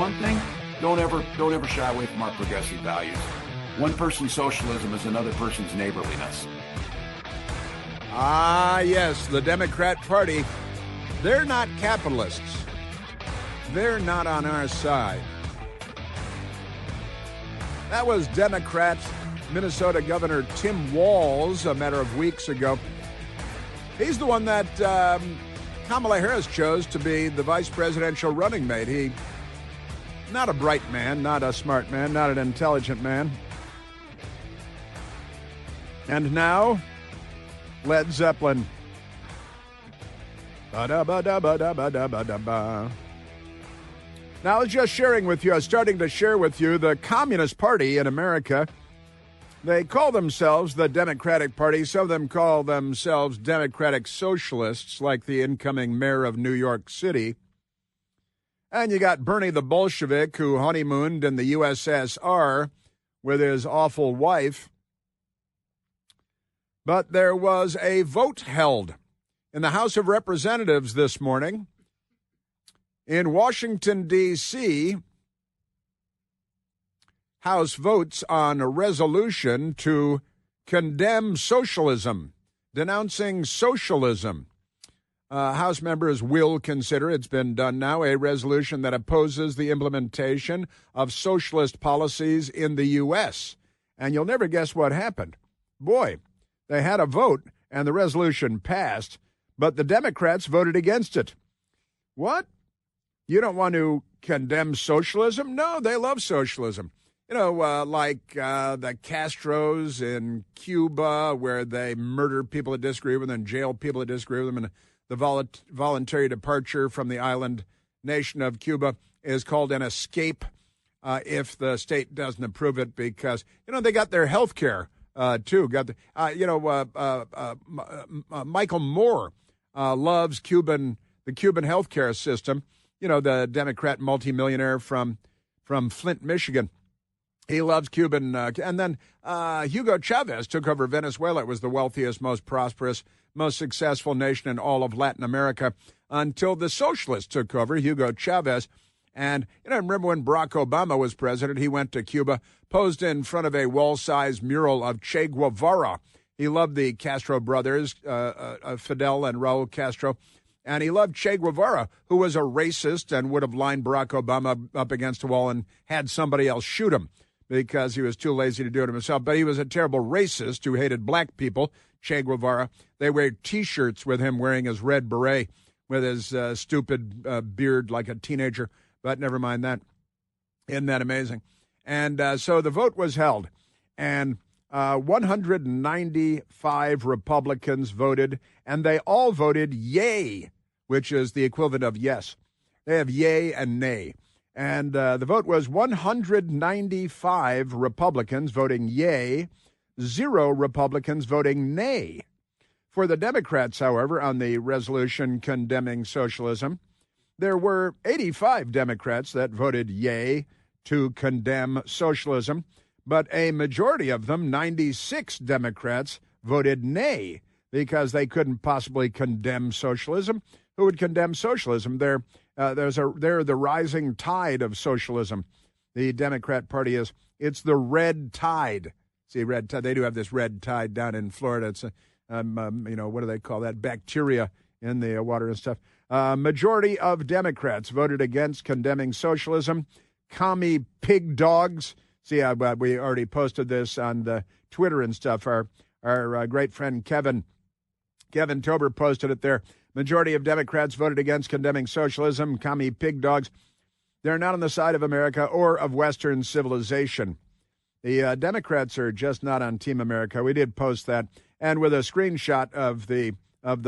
one thing, don't ever shy away from our progressive values. One person's socialism is another person's neighborliness. Ah, yes, the Democrat Party. They're not capitalists. They're not on our side. That was Democrat Minnesota Governor Tim Walz a matter of weeks ago. He's the one that Kamala Harris chose to be the vice presidential running mate. He, not a bright man, not a smart man, not an intelligent man. And now, Led Zeppelin. Ba-da-ba-da-ba-da-ba-da-ba-da-ba. Now, I was just sharing with you, I was starting to share with you the Communist Party in America. They call themselves the Democratic Party. Some of them call themselves Democratic Socialists, like the incoming mayor of New York City. And you got Bernie the Bolshevik, who honeymooned in the USSR with his awful wife. But there was a vote held in the House of Representatives this morning in Washington, D.C. House votes on a resolution to condemn socialism, denouncing socialism. House members will consider, it's been done now, a resolution that opposes the implementation of socialist policies in the U.S. And you'll never guess what happened. Boy, they had a vote and the resolution passed, but the Democrats voted against it. What? You don't want to condemn socialism? No, they love socialism. You know, like the Castros in Cuba, where they murder people that disagree with them and jail people that disagree with them, and the voluntary departure from the island nation of Cuba is called an escape if the state doesn't approve it, because, you know, they got their health care, too. Got the, Michael Moore loves the Cuban health care system. You know, the Democrat multimillionaire from Flint, Michigan. He loves Cuban. And then Hugo Chavez took over Venezuela. It was the wealthiest, most prosperous, most successful nation in all of Latin America until the socialists took over, Hugo Chavez. And, you know, remember when Barack Obama was president, he went to Cuba, posed in front of a wall-sized mural of Che Guevara. He loved the Castro brothers, Fidel and Raul Castro. And he loved Che Guevara, who was a racist and would have lined Barack Obama up against a wall and had somebody else shoot him because he was too lazy to do it himself. But he was a terrible racist who hated black people, Che Guevara. They wear T-shirts with him wearing his red beret with his stupid beard like a teenager. But never mind that. Isn't that amazing? And so the vote was held, and 195 Republicans voted, and they all voted yay, which is the equivalent of yes. They have yay and nay. And the vote was 195 Republicans voting yay, 0 Republicans voting nay. For the Democrats, however, on the resolution condemning socialism, there were 85 Democrats that voted yay to condemn socialism, but a majority of them, 96 Democrats, voted nay because they couldn't possibly condemn socialism. Who would condemn socialism? They're the rising tide of socialism. The Democrat Party is. It's the red tide. See, red tide. They do have this red tide down in Florida. It's what do they call that? Bacteria in the water and stuff. Majority of Democrats voted against condemning socialism. Commie pig dogs. See, we already posted this on the Twitter and stuff. Our great friend Kevin Tober posted it there. Majority of Democrats voted against condemning socialism. Commie pig dogs. They're not on the side of America or of Western civilization. The Democrats are just not on Team America. We did post that, and with a screenshot of the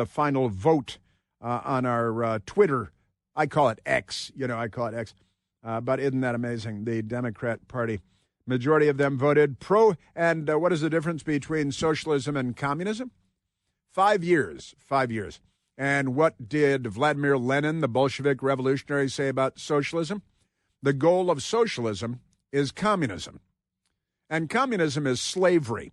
final vote on our Twitter. I call it X. I call it X. But isn't that amazing? The Democrat Party. Majority of them voted pro. And what is the difference between socialism and communism? 5 years. 5 years. And what did Vladimir Lenin, the Bolshevik revolutionary, say about socialism? The goal of socialism is communism. And communism is slavery.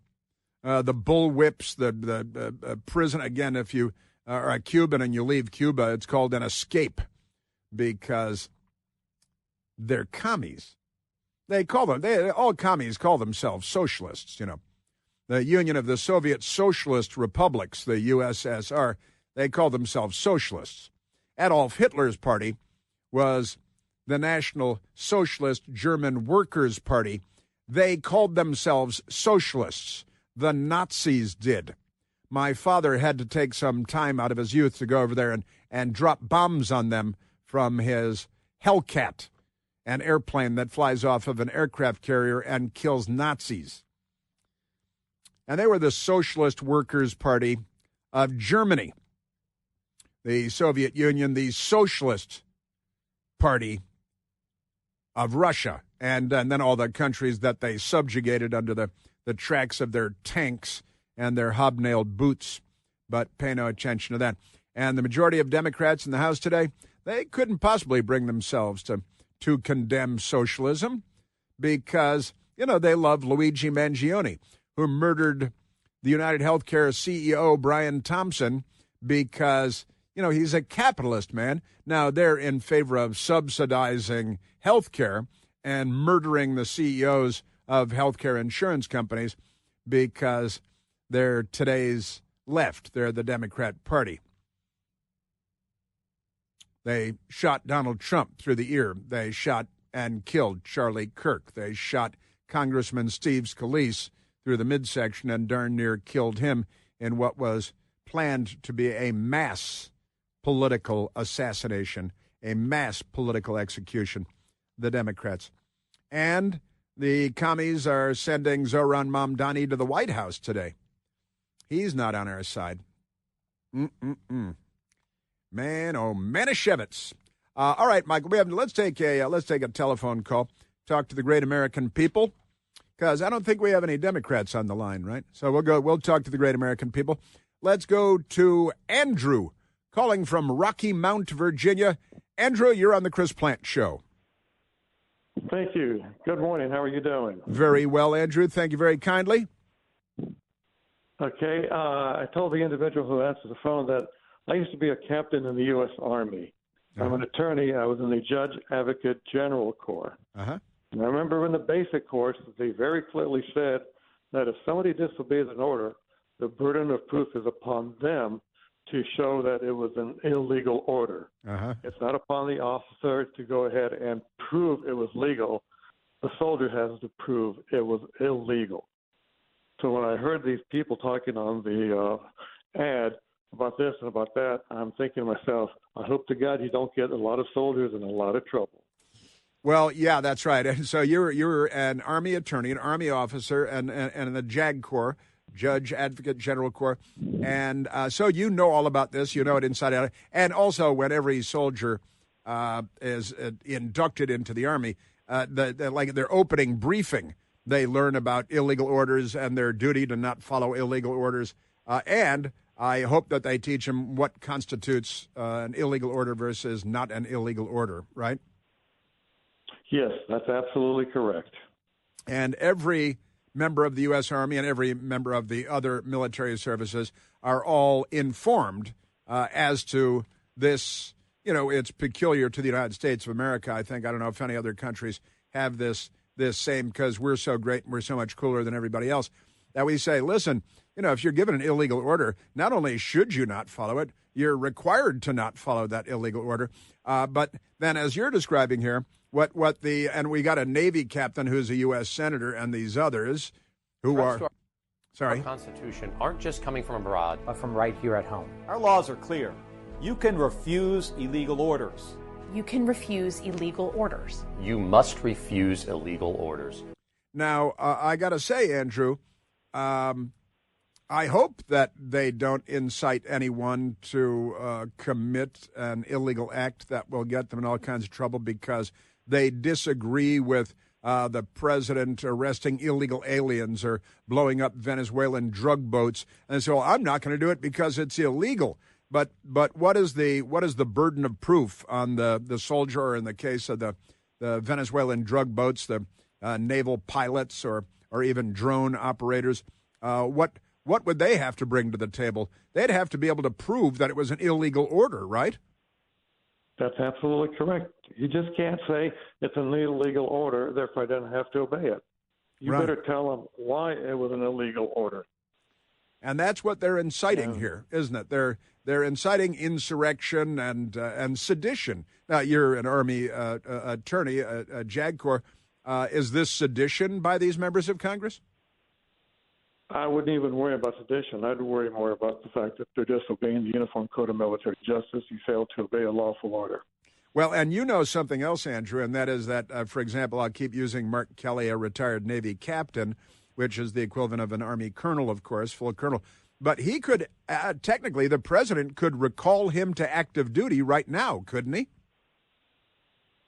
The bullwhips, the prison. Again, if you are a Cuban and you leave Cuba, it's called an escape because they're commies. All commies call themselves socialists, you know. The Union of the Soviet Socialist Republics, the USSR, they call themselves socialists. Adolf Hitler's party was the National Socialist German Workers' Party. They called themselves socialists. The Nazis did. My father had to take some time out of his youth to go over there and drop bombs on them from his Hellcat, an airplane that flies off of an aircraft carrier and kills Nazis. And they were the Socialist Workers' Party of Germany. The Soviet Union, the Socialist Party of Russia, and then all the countries that they subjugated under the tracks of their tanks and their hobnailed boots, but pay no attention to that. And the majority of Democrats in the House today, they couldn't possibly bring themselves to condemn socialism because, you know, they love Luigi Mangione, who murdered the United Healthcare CEO, Brian Thompson, because, you know, he's a capitalist, man. Now, they're in favor of subsidizing healthcare and murdering the CEOs of healthcare insurance companies because they're today's left. They're the Democrat Party. They shot Donald Trump through the ear. They shot and killed Charlie Kirk. They shot Congressman Steve Scalise through the midsection and darn near killed him in what was planned to be a mass political assassination, a mass political execution, the Democrats. And the commies are sending Zoran Mamdani to the White House today. He's not on our side. Man, oh, Manischewitz. All right, Michael, let's take a telephone call. Talk to the great American people, because I don't think we have any Democrats on the line, right? So we'll talk to the great American people. Let's go to Andrew, calling from Rocky Mount, Virginia. Andrew, you're on the Chris Plant Show. Thank you. Good morning. How are you doing? Very well, Andrew. Thank you very kindly. Okay. I told the individual who answered the phone that I used to be a captain in the U.S. Army. I'm an attorney. I was in the Judge Advocate General Corps. Uh-huh. And I remember in the basic course, they very clearly said that if somebody disobeys an order, the burden of proof is upon them to show that it was an illegal order. Uh-huh. It's not upon the officer to go ahead and prove it was legal. The soldier has to prove it was illegal. So when I heard these people talking on the ad about this and about that, I'm thinking to myself, I hope to God you don't get a lot of soldiers in a lot of trouble. Well, yeah, that's right. And so you're an Army attorney, an Army officer, and in the JAG Corps, Judge Advocate General Corps. And so you know all about this. You know it inside out. And also when every soldier is inducted into the Army, like their opening briefing, they learn about illegal orders and their duty to not follow illegal orders. And I hope that they teach them what constitutes an illegal order versus not an illegal order, right? Yes, that's absolutely correct. And every member of the U.S. Army and every member of the other military services are all informed as to this. You know, it's peculiar to the United States of America, I think. I don't know if any other countries have this same, because we're so great and we're so much cooler than everybody else, that we say, listen, you know, if you're given an illegal order, not only should you not follow it, you're required to not follow that illegal order. But then, as you're describing here, and we got a Navy captain who's a U.S. senator and these others who are, sorry, our Constitution aren't just coming from abroad, but from right here at home. Our laws are clear. You can refuse illegal orders. You can refuse illegal orders. You must refuse illegal orders. Now, I got to say, Andrew, I hope that they don't incite anyone to commit an illegal act that will get them in all kinds of trouble because they disagree with the president arresting illegal aliens or blowing up Venezuelan drug boats. And so I'm not going to do it because it's illegal. But what is the burden of proof on the soldier, or in the case of the Venezuelan drug boats, the naval pilots or even drone operators? What would they have to bring to the table? They'd have to be able to prove that it was an illegal order, right? That's absolutely correct. You just can't say it's an illegal order, therefore I don't have to obey it. You better tell them why it was an illegal order. And that's what they're inciting here, isn't it? They're inciting insurrection and sedition. Now, you're an Army attorney, a JAG Corps. Is this sedition by these members of Congress? I wouldn't even worry about sedition. I'd worry more about the fact that they're disobeying the Uniform Code of Military Justice. You failed to obey a lawful order. Well, and you know something else, Andrew, and that is that, for example, I'll keep using Mark Kelly, a retired Navy captain, which is the equivalent of an Army colonel, of course, full colonel. But he could, technically, the president could recall him to active duty right now, couldn't he?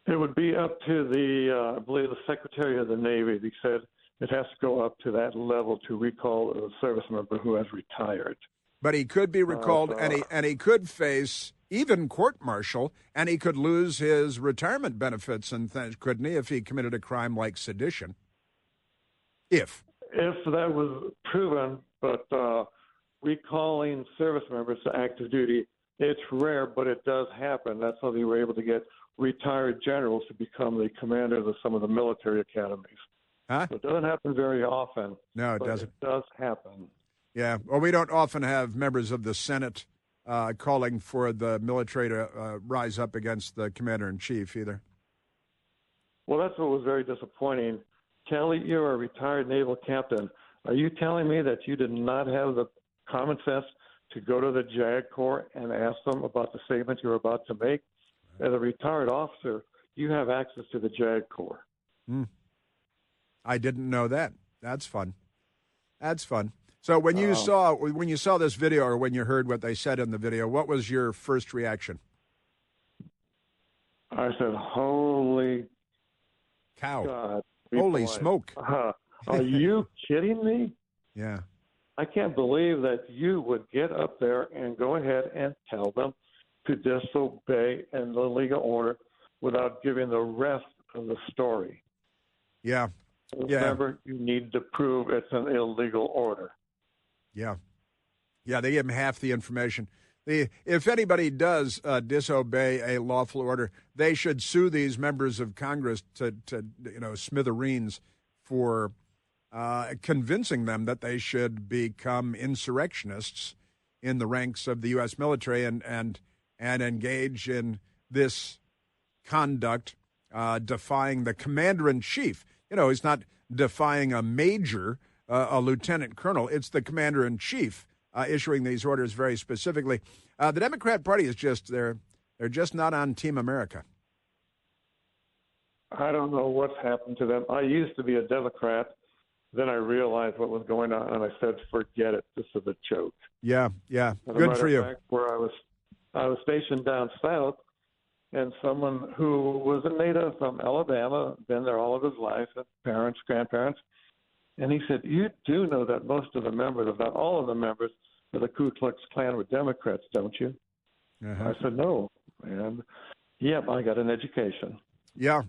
It would be up to I believe, the Secretary of the Navy. He said it has to go up to that level to recall a service member who has retired. But he could be recalled, and he could face even court-martial, and he could lose his retirement benefits, and couldn't he, if he committed a crime like sedition? If that was proven, but recalling service members to active duty, it's rare, but it does happen. That's how they were able to get retired generals to become the commanders of some of the military academies. Huh? So it doesn't happen very often. No, it doesn't. It does happen. Yeah. Well, we don't often have members of the Senate calling for the military to rise up against the commander-in-chief either. Well, that's what was very disappointing. Kelly, you're a retired naval captain. Are you telling me that you did not have the common sense to go to the JAG Corps and ask them about the statement you were about to make? As a retired officer, you have access to the JAG Corps. I didn't know that. That's fun. That's fun. So when you saw this video, or when you heard what they said in the video, what was your first reaction? I said, "Holy cow! God, Holy smoke! Are you kidding me?" Yeah. I can't believe that you would get up there and go ahead and tell them to disobey an illegal order without giving the rest of the story. Yeah. Remember, you need to prove it's an illegal order. Yeah. Yeah, they give them half the information. If anybody does disobey a lawful order, they should sue these members of Congress to smithereens for convincing them that they should become insurrectionists in the ranks of the U.S. military and engage in this conduct, defying the commander-in-chief. You know, it's not defying a major, a lieutenant colonel. It's the commander-in-chief issuing these orders very specifically. The Democrat Party is they're just not on Team America. I don't know what's happened to them. I used to be a Democrat. Then I realized what was going on, and I said, "Forget it. This is a joke." Yeah. Good for you. Fact, where I was stationed down south, and someone who was a native from Alabama, been there all of his life, parents, grandparents, and he said, "You do know that most of the members, if not all of the members of the Ku Klux Klan were Democrats, don't you?" I said, "No." And, yep, I got an education. Yeah,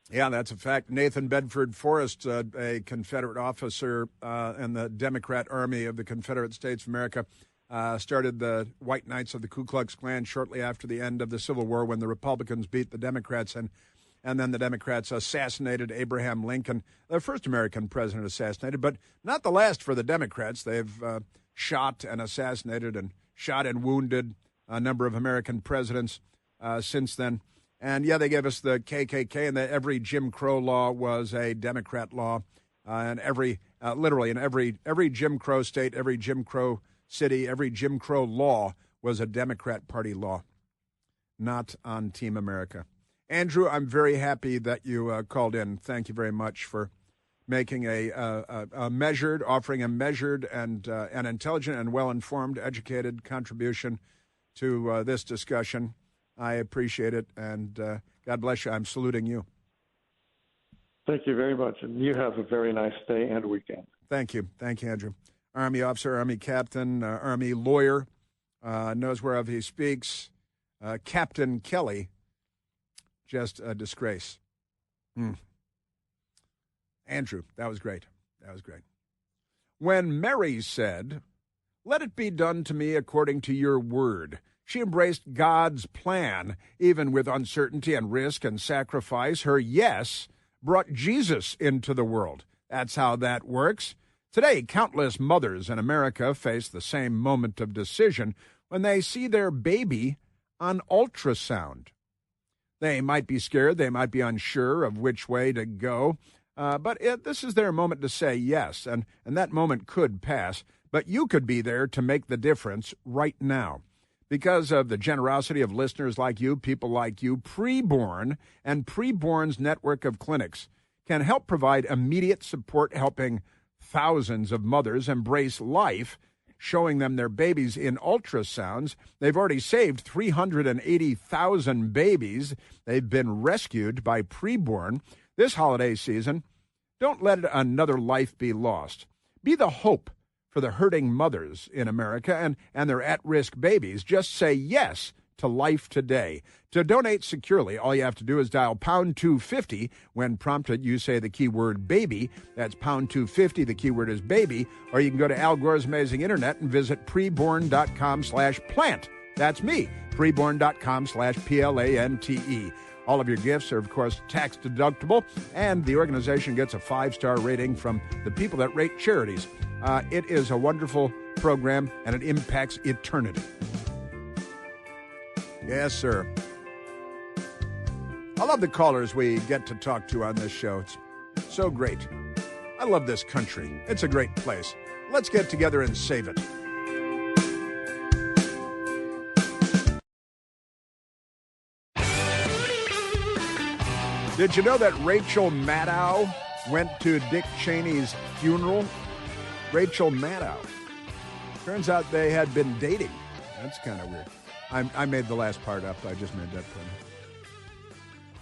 that's a fact. Nathan Bedford Forrest, a Confederate officer in the Democrat Army of the Confederate States of America, started the White Knights of the Ku Klux Klan shortly after the end of the Civil War when the Republicans beat the Democrats, and then the Democrats assassinated Abraham Lincoln, the first American president assassinated, but not the last for the Democrats. They've shot and assassinated and shot and wounded a number of American presidents since then. And, yeah, they gave us the KKK, and that every Jim Crow law was a Democrat law. And literally in every Jim Crow state, every Jim Crow city, every Jim Crow law was a Democrat Party law, not on Team America. Andrew, I'm very happy that you called in. Thank you very much for making offering a measured and an intelligent and well-informed, educated contribution to this discussion. I appreciate it, and God bless you. I'm saluting you. Thank you very much, and you have a very nice day and weekend. Thank you. Thank you, Andrew. Army officer, Army captain, Army lawyer, knows whereof he speaks. Captain Kelly, just a disgrace. Andrew, that was great. That was great. When Mary said, "Let it be done to me according to your word," She embraced God's plan, even with uncertainty and risk and sacrifice. Her yes brought Jesus into the world. That's how that works. Today, countless mothers in America face the same moment of decision when they see their baby on ultrasound. They might be scared, they might be unsure of which way to go, but this is their moment to say yes, and that moment could pass, but you could be there to make the difference right now. Because of the generosity of listeners like you, people like you, Preborn and Preborn's network of clinics can help provide immediate support, helping thousands of mothers embrace life, showing them their babies in ultrasounds. They've already saved 380,000 babies. They've been rescued by Preborn. This holiday season, don't let another life be lost. Be the hope for the hurting mothers in America and their at-risk babies. Just say yes to life today. To donate securely, all you have to do is dial pound 250. When prompted, you say the keyword baby. That's pound 250. The keyword is baby. Or you can go to Al Gore's Amazing Internet and visit preborn.com/plant. That's me, preborn.com/PLANTE. All of your gifts are, of course, tax deductible, and the organization gets a 5-star rating from the people that rate charities. It is a wonderful program, and it impacts eternity. Yes, sir. I love the callers we get to talk to on this show. It's so great. I love this country. It's a great place. Let's get together and save it. Did you know that Rachel Maddow went to Dick Cheney's funeral? Rachel Maddow. Turns out they had been dating. That's kind of weird. I made the last part up. I just made that part up.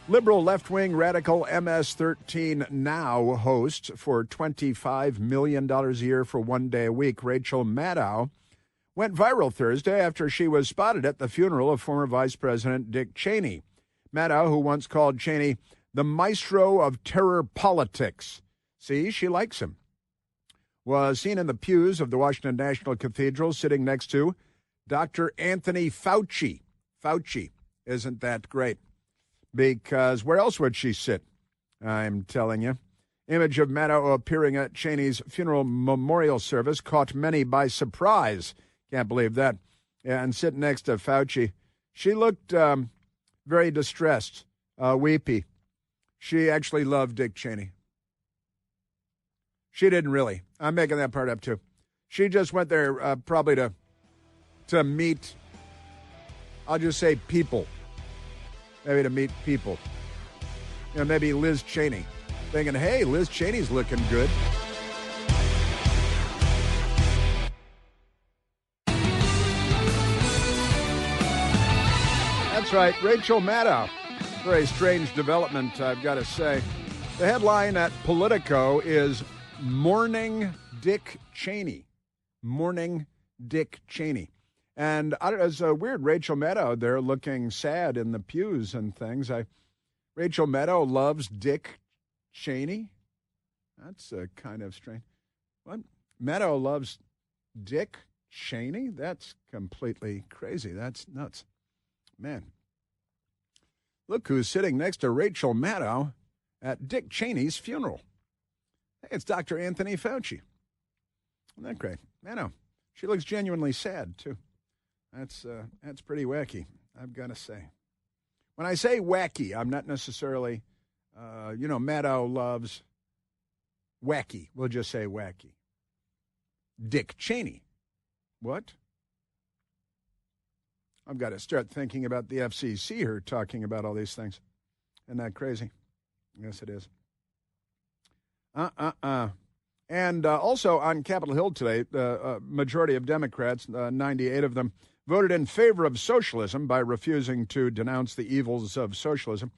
Liberal left-wing radical MS-13 Now host for $25 million a year for 1 day a week. Rachel Maddow went viral Thursday after she was spotted at the funeral of former Vice President Dick Cheney. Maddow, who once called Cheney the maestro of terror politics, see, she likes him, was seen in the pews of the Washington National Cathedral sitting next to Dr. Anthony Fauci. Fauci, isn't that great? Because where else would she sit? I'm telling you. Image of Maddow appearing at Cheney's funeral memorial service caught many by surprise. Can't believe that. Yeah, and sitting next to Fauci, she looked very distressed, weepy. She actually loved Dick Cheney. She didn't really. I'm making that part up, too. She just went there probably to meet, I'll just say people. Maybe to meet people. You know, maybe Liz Cheney. Thinking, hey, Liz Cheney's looking good. That's right, Rachel Maddow. Very strange development, I've got to say. The headline at Politico is Mourning Dick Cheney. Mourning Dick Cheney. And I don't know, it's weird, Rachel Maddow there looking sad in the pews and things. Rachel Maddow loves Dick Cheney? That's kind of strange. What? Maddow loves Dick Cheney? That's completely crazy. That's nuts. Man. Look who's sitting next to Rachel Maddow at Dick Cheney's funeral. Hey, it's Dr. Anthony Fauci. Isn't that great? Maddow. She looks genuinely sad, too. That's pretty wacky, I've got to say. When I say wacky, I'm not necessarily, Maddow loves wacky. We'll just say wacky. Dick Cheney. What? I've got to start thinking about the FCC here talking about all these things. Isn't that crazy? Yes, it is. And also on Capitol Hill today, the majority of Democrats, 98 of them, voted in favor of socialism by refusing to denounce the evils of socialism.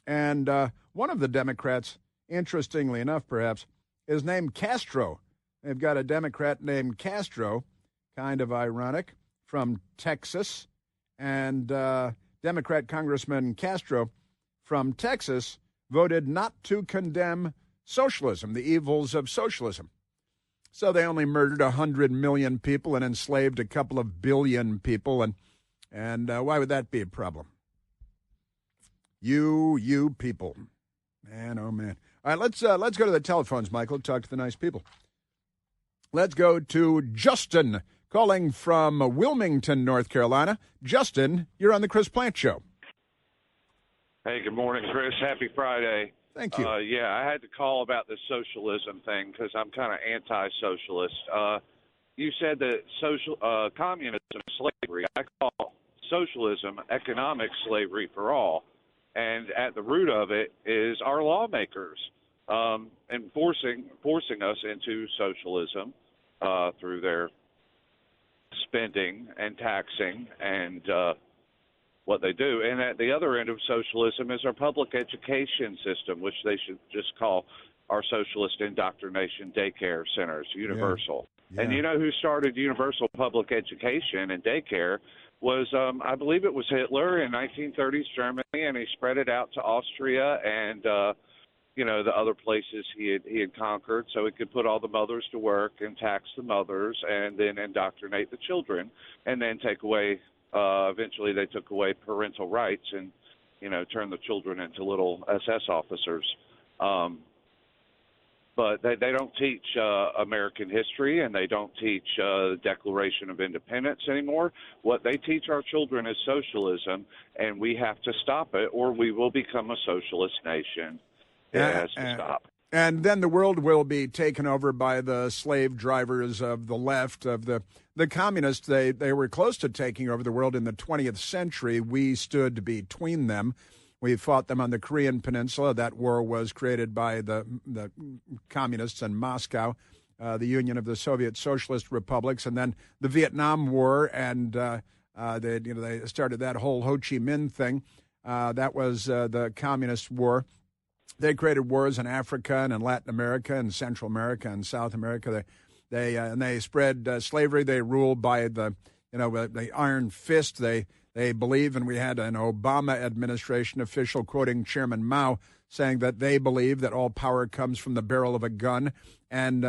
And one of the Democrats, interestingly enough perhaps, is named Castro. They've got a Democrat named Castro, kind of ironic, from Texas. And Democrat Congressman Castro from Texas voted not to condemn socialism, the evils of socialism. So they only murdered 100 million people and enslaved a couple of billion people. And And why would that be a problem? You people. Man, oh, man. All right, let's go to the telephones, Michael, talk to the nice people. Let's go to Justin, calling from Wilmington, North Carolina. Justin, you're on the Chris Plant Show. Hey, good morning, Chris. Happy Friday. Thank you. I had to call about this socialism thing because I'm kind of anti-socialist. You said that communism is slavery. I call socialism economic slavery for all. And at the root of it is our lawmakers and forcing us into socialism through their spending and taxing and what they do. And at the other end of socialism is our public education system, which they should just call our socialist indoctrination daycare centers, universal. Yeah. And you know who started universal public education and daycare was, I believe it was Hitler in 1930s Germany, and he spread it out to Austria and, the other places he had conquered, so he could put all the mothers to work and tax the mothers and then indoctrinate the children and then take away, eventually they took away parental rights and, turned the children into little SS officers. But they don't teach American history, and they don't teach the Declaration of Independence anymore. What they teach our children is socialism, and we have to stop it, or we will become a socialist nation. It has to stop. And then the world will be taken over by the slave drivers of the left, of the communists. They were close to taking over the world in the 20th century. We stood between them. We fought them on the Korean Peninsula. That war was created by the communists in Moscow, the Union of the Soviet Socialist Republics, and then the Vietnam War, and they started that whole Ho Chi Minh thing. That was the Communist War. They created wars in Africa and in Latin America and Central America and South America. They spread slavery. They ruled by the iron fist. They believe, and we had an Obama administration official quoting Chairman Mao saying that they believe that all power comes from the barrel of a gun. And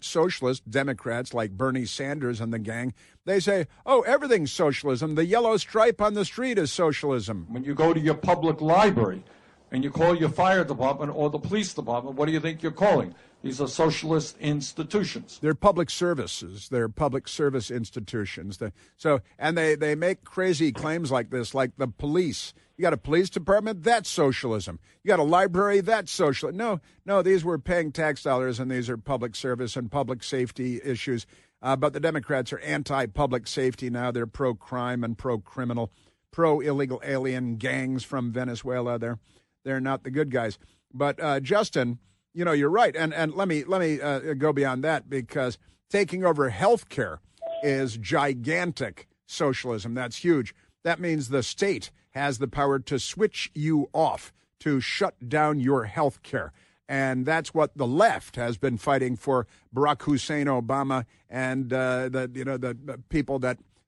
socialist Democrats like Bernie Sanders and the gang, they say, oh, everything's socialism. The yellow stripe on the street is socialism. When you go to your public library and you call your fire department or the police department, what do you think you're calling? These are socialist institutions. They're public services. They're public service institutions. They make crazy claims like this, like the police. You got a police department? That's socialism. You got a library? That's socialism. No, these were paying tax dollars, and these are public service and public safety issues. But the Democrats are anti-public safety now. They're pro-crime and pro-criminal, pro-illegal alien gangs from Venezuela. They're not the good guys. But, Justin, you're right. And let me go beyond that, because taking over health care is gigantic socialism. That's huge. That means the state has the power to switch you off, to shut down your health care. And that's what the left has been fighting for. Barack Hussein Obama and the people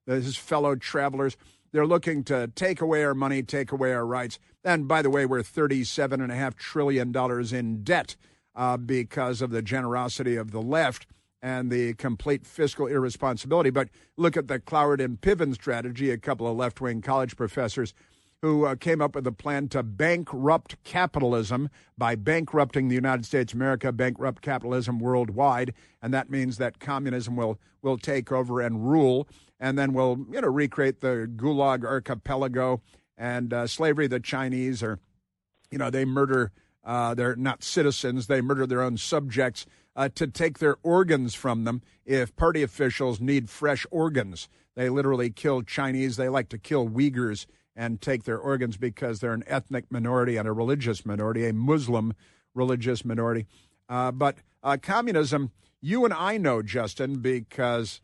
his fellow travelers. They're looking to take away our money, take away our rights. And by the way, we're $37.5 trillion in debt because of the generosity of the left and the complete fiscal irresponsibility. But look at the Cloward and Piven strategy, a couple of left-wing college professors who came up with a plan to bankrupt capitalism by bankrupting the United States of America, bankrupt capitalism worldwide. And that means that communism will take over and rule. And then we'll, recreate the Gulag Archipelago and slavery. The Chinese they murder, they're not citizens. They murder their own subjects to take their organs from them. If party officials need fresh organs, they literally kill Chinese. They like to kill Uyghurs and take their organs because they're an ethnic minority and a religious minority, a Muslim religious minority. But communism, you and I know, Justin, because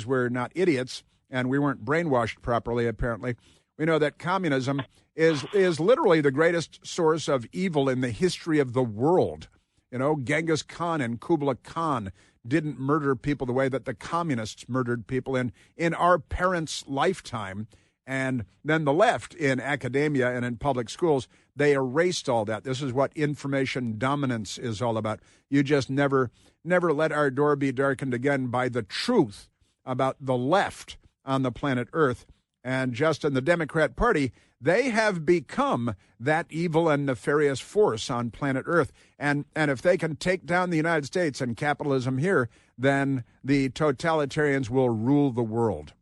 we're not idiots and we weren't brainwashed properly, apparently. We know that communism is literally the greatest source of evil in the history of the world. Genghis Khan and Kublai Khan didn't murder people the way that the communists murdered people in our parents' lifetime. And then the left in academia and in public schools, they erased all that. This is what information dominance is all about. You just never let our door be darkened again by the truth about the left on the planet Earth And just in the Democrat Party, they have become that evil and nefarious force on planet Earth. And if they can take down the United States and capitalism here, then the totalitarians will rule the world.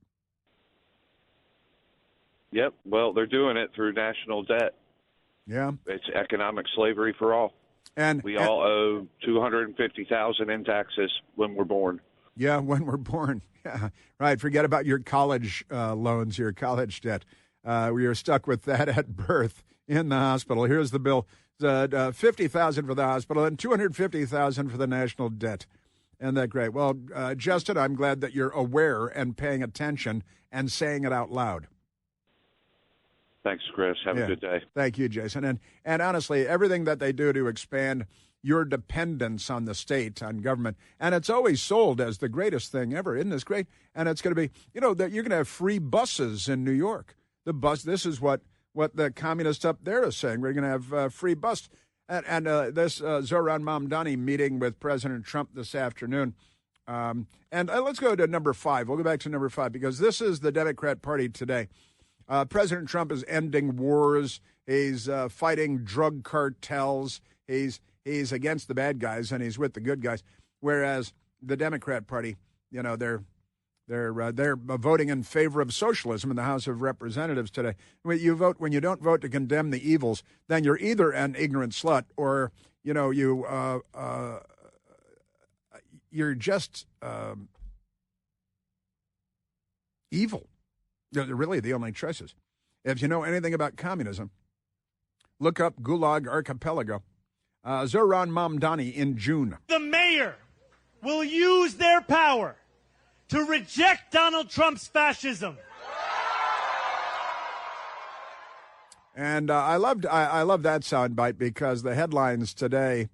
Yep. Well, they're doing it through national debt. Yeah. It's economic slavery for all. And we all owe $250,000 in taxes when we're born. Yeah, when we're born. Yeah, right. Forget about your college loans, your college debt. We are stuck with that at birth in the hospital. Here's the bill: $50,000 for the hospital and $250,000 for the national debt. Isn't that great? Well, Justin, I'm glad that you're aware and paying attention and saying it out loud. Thanks, Chris. Have a good day. Thank you, Jason. And honestly, everything that they do to expand your dependence on the state, on government, and it's always sold as the greatest thing ever. Isn't this great? And it's going to be, that you're going to have free buses in New York. This is what the communists up there are saying. We're going to have free bus. And this Zohran Mamdani meeting with President Trump this afternoon. And let's go to number 5. We'll go back to number 5 because this is the Democrat Party today. President Trump is ending wars. He's fighting drug cartels. He's against the bad guys and he's with the good guys. Whereas the Democrat Party, they're voting in favor of socialism in the House of Representatives today. When you don't vote to condemn the evils, then you're either an ignorant slut or you're just evil. They're really the only choices. If you know anything about communism, look up Gulag Archipelago. Zohran Mamdani in June. The mayor will use their power to reject Donald Trump's fascism. And I love that soundbite because the headlines today,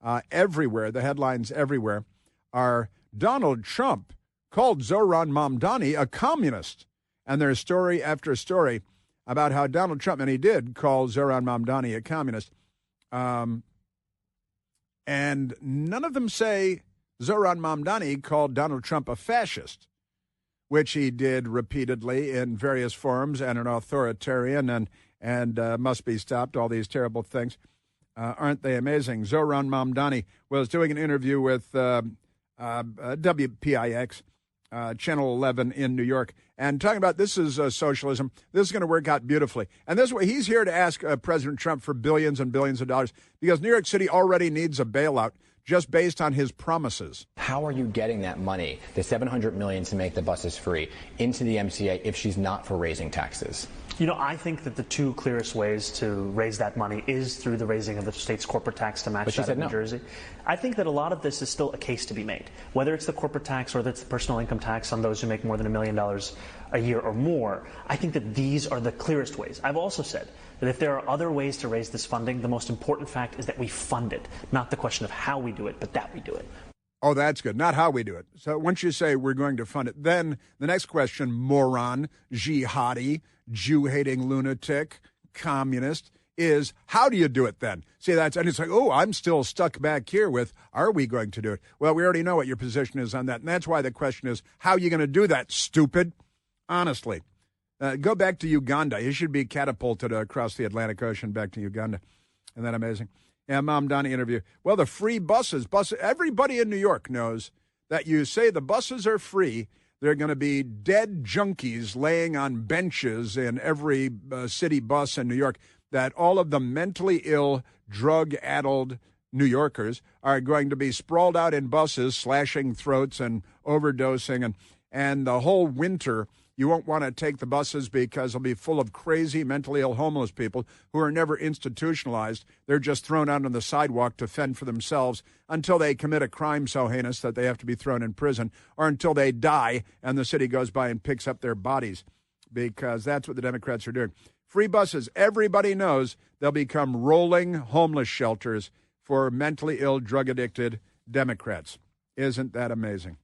the headlines everywhere are Donald Trump called Zohran Mamdani a communist. And there's story after story about how Donald Trump, and he did call Zohran Mamdani a communist. And none of them say Zohran Mamdani called Donald Trump a fascist, which he did repeatedly in various forms, and an authoritarian and must be stopped, all these terrible things. Aren't they amazing? Zohran Mamdani was doing an interview with WPIX, Channel 11 in New York, and talking about this is socialism. This is going to work out beautifully. And this way, he's here to ask President Trump for billions and billions of dollars because New York City already needs a bailout just based on his promises. How are you getting that money, the $700 million to make the buses free, into the MCA if she's not for raising taxes? I think that the two clearest ways to raise that money is through the raising of the state's corporate tax to match that of New Jersey. I think that a lot of this is still a case to be made, whether it's the corporate tax or whether it's the personal income tax on those who make more than $1 million a year or more. I think that these are the clearest ways. I've also said that if there are other ways to raise this funding, the most important fact is that we fund it, not the question of how we do it, but that we do it. Oh, that's good. Not how we do it. So once you say we're going to fund it, then the next question, moron, jihadi, Jew-hating lunatic, communist, is how do you do it then? See, and it's like, oh, I'm still stuck back here with, are we going to do it? Well, we already know what your position is on that. And that's why the question is, how are you going to do that, stupid? Honestly. Go back to Uganda. You should be catapulted across the Atlantic Ocean back to Uganda. Isn't that amazing? Yeah, Mamdani interview. Well, the free buses, everybody in New York knows that you say the buses are free. There are going to be dead junkies laying on benches in every city bus in New York, that all of the mentally ill, drug-addled New Yorkers are going to be sprawled out in buses, slashing throats and overdosing. And the whole winter, you won't want to take the buses because they'll be full of crazy, mentally ill homeless people who are never institutionalized. They're just thrown out on the sidewalk to fend for themselves until they commit a crime so heinous that they have to be thrown in prison, or until they die and the city goes by and picks up their bodies, because that's what the Democrats are doing. Free buses, everybody knows they'll become rolling homeless shelters for mentally ill, drug-addicted Democrats. Isn't that amazing?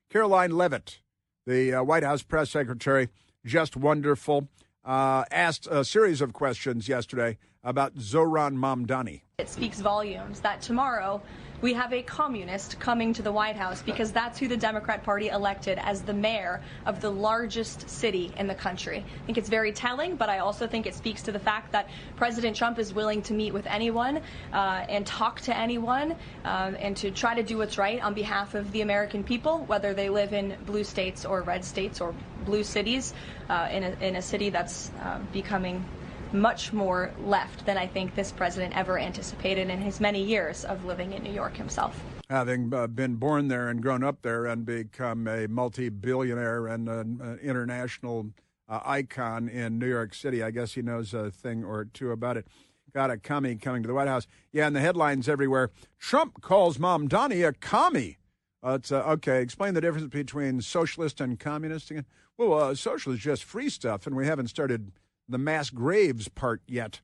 Caroline Leavitt, the White House press secretary, just wonderful, asked a series of questions yesterday about Zohran Mamdani. It speaks volumes that tomorrow we have a communist coming to the White House because that's who the Democrat Party elected as the mayor of the largest city in the country. I think it's very telling, but I also think it speaks to the fact that President Trump is willing to meet with anyone and talk to anyone and to try to do what's right on behalf of the American people, whether they live in blue states or red states or blue cities, in a city that's becoming much more left than I think this president ever anticipated in his many years of living in New York himself. Having been born there and grown up there and become a multi-billionaire and an international icon in New York City, I guess he knows a thing or two about it. Got a commie coming to the White House. Yeah, and the headlines everywhere. Trump calls Mamdani a commie. It's okay, explain the difference between socialist and communist again. Well, socialist is just free stuff, and we haven't started the mass graves part yet.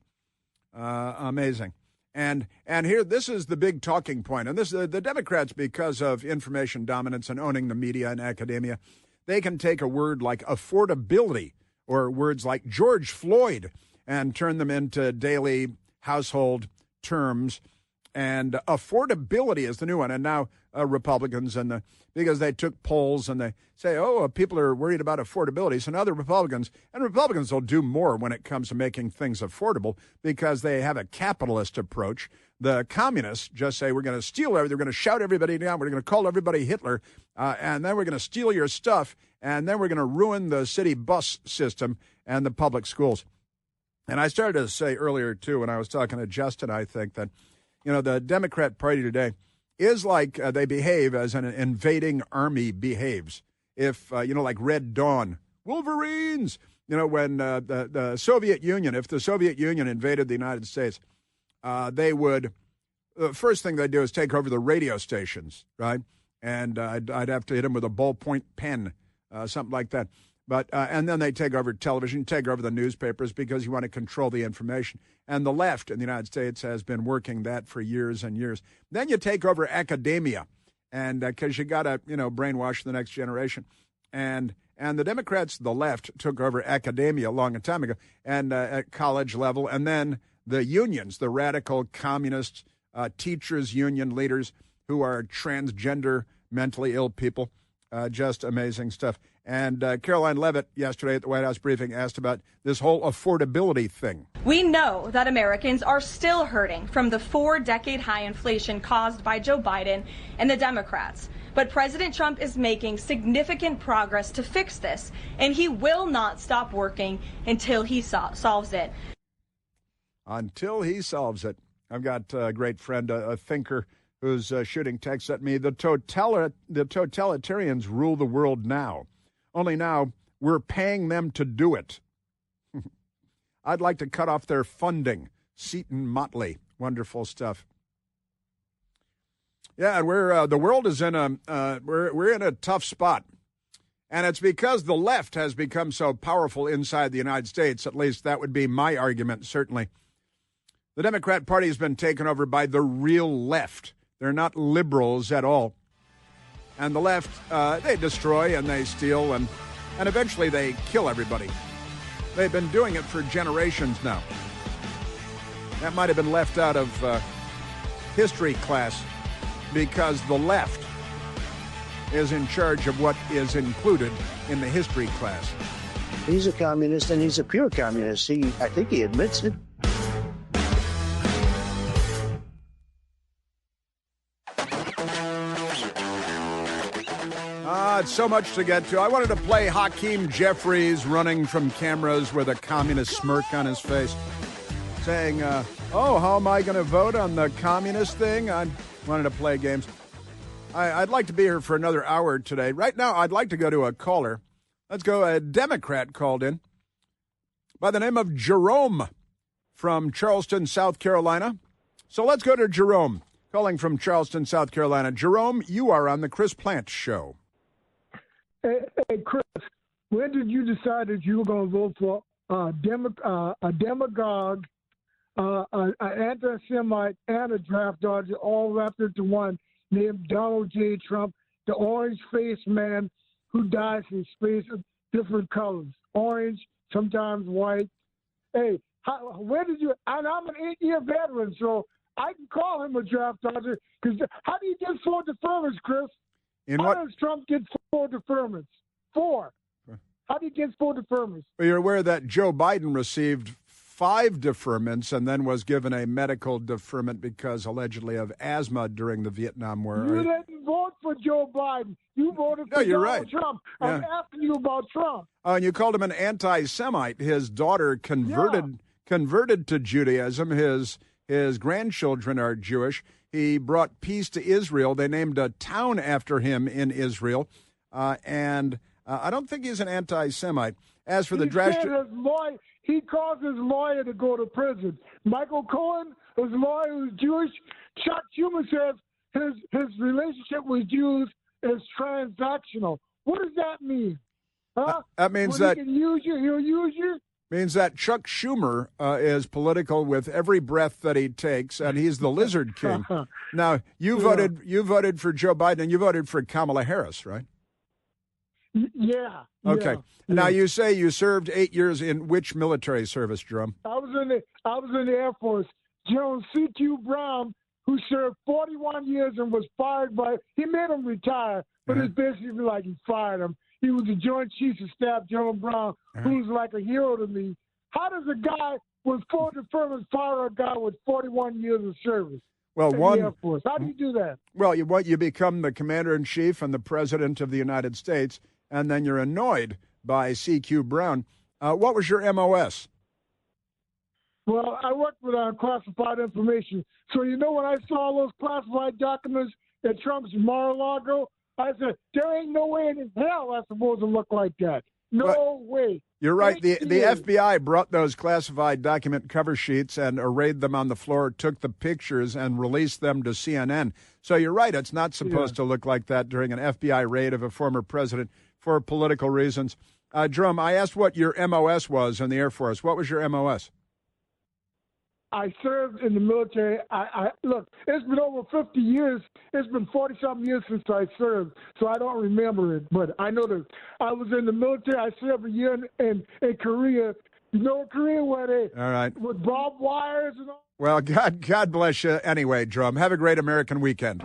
Amazing. And here, this is the big talking point. And this the Democrats, because of information dominance and owning the media and academia, they can take a word like affordability or words like George Floyd and turn them into daily household terms. And affordability is the new one. And now Republicans, because they took polls and they say, people are worried about affordability. So now the Republicans will do more when it comes to making things affordable because they have a capitalist approach. The communists just say, we're going to steal everything. We're going to shout everybody down. We're going to call everybody Hitler. And then we're going to steal your stuff. And then we're going to ruin the city bus system and the public schools. And I started to say earlier, too, when I was talking to Justin, I think that, the Democrat Party today is like they behave as an invading army behaves. If, like Red Dawn, Wolverines, when the Soviet Union, if the Soviet Union invaded the United States, they would, the first thing they'd do is take over the radio stations, right? And I'd have to hit them with a ballpoint pen, something like that. But and then they take over television, take over the newspapers because you want to control the information. And the left in the United States has been working that for years and years. Then you take over academia, and because you got to, brainwash the next generation. And the Democrats, the left, took over academia a long time ago, and at college level. And then the unions, the radical communist teachers union leaders who are transgender, mentally ill people, just amazing stuff. And Caroline Leavitt yesterday at the White House briefing asked about this whole affordability thing. We know that Americans are still hurting from the 4-decade high inflation caused by Joe Biden and the Democrats. But President Trump is making significant progress to fix this, and he will not stop working until he solves it. Until he solves it. I've got a great friend, a thinker, who's shooting texts at me. The totalitarians rule the world now. Only now we're paying them to do it. I'd like to cut off their funding. Seton Motley. Wonderful stuff. Yeah, and we're the world is in we're in a tough spot. And it's because the left has become so powerful inside the United States. At least that would be my argument, certainly. The Democrat Party has been taken over by the real left. They're not liberals at all. And the left, they destroy and they steal and eventually they kill everybody. They've been doing it for generations now. That might have been left out of history class because the left is in charge of what is included in the history class. He's a communist and he's a pure communist. I think he admits it. It's so much to get to. I wanted to play Hakeem Jeffries running from cameras with a communist smirk on his face, saying, how am I going to vote on the communist thing? I wanted to play games. I'd like to be here for another hour today. Right now, I'd like to go to a caller. Let's go. A Democrat called in by the name of Jerome from Charleston, South Carolina. So let's go to Jerome, calling from Charleston, South Carolina. Jerome, you are on the Chris Plante Show. Hey, Chris, when did you decide that you were going to vote for a demagogue, an anti-Semite, and a draft dodger all wrapped into one named Donald J. Trump, the orange-faced man who dyes his face of different colors, orange, sometimes white? Hey, Where did you? And I'm an 8-year veteran, so I can call him a draft dodger. Because how do you get 4 deferments, Chris? How does Trump get 4 deferments? 4. How do you get 4 deferments? Well, you're aware that Joe Biden received 5 deferments and then was given a medical deferment because allegedly of asthma during the Vietnam War. You didn't vote for Joe Biden. You voted for Donald Trump. I'm asking you about Trump. And you called him an anti-Semite. His daughter converted to Judaism. His grandchildren are Jewish. He brought peace to Israel. They named a town after him in Israel. And I don't think he's an anti-Semite. As for the draft, he caused his lawyer to go to prison. Michael Cohen, his lawyer who's Jewish. Chuck Schumer says his relationship with Jews is transactional. What does that mean? Huh? That means that he can use you, he'll use you. Means that Chuck Schumer is political with every breath that he takes, and he's the lizard king. Now, you voted for Joe Biden, and you voted for Kamala Harris, right? Yeah. Okay. Yeah. Now, you say you served 8 years in which military service, Jerome? I was in the Air Force. General C.Q. Brown, who served 41 years and was fired he made him retire, but it's basically like he fired him. He was the Joint Chiefs of Staff, General Brown, who's like a hero to me. How does a guy with 4 deferments fire a guy with 41 years of service? Well, in the Air Force? How do you do that? Well, you become the commander-in-chief and the president of the United States, and then you're annoyed by C.Q. Brown. What was your MOS? Well, I worked with classified information. So, when I saw those classified documents at Trump's Mar-a-Lago, I said, there ain't no way in hell that's supposed to look like that. No way. You're right. The FBI brought those classified document cover sheets and arrayed them on the floor, took the pictures, and released them to CNN. So you're right. It's not supposed to look like that during an FBI raid of a former president for political reasons. Jerome, I asked what your MOS was in the Air Force. What was your MOS? I served in the military. Look, it's been over 50 years. It's been 40-something years since I served, so I don't remember it. But I know that I was in the military. I served a year in Korea. You know Korea where they with barbed wires and all? Well, God bless you anyway, Jerome. Have a great American weekend.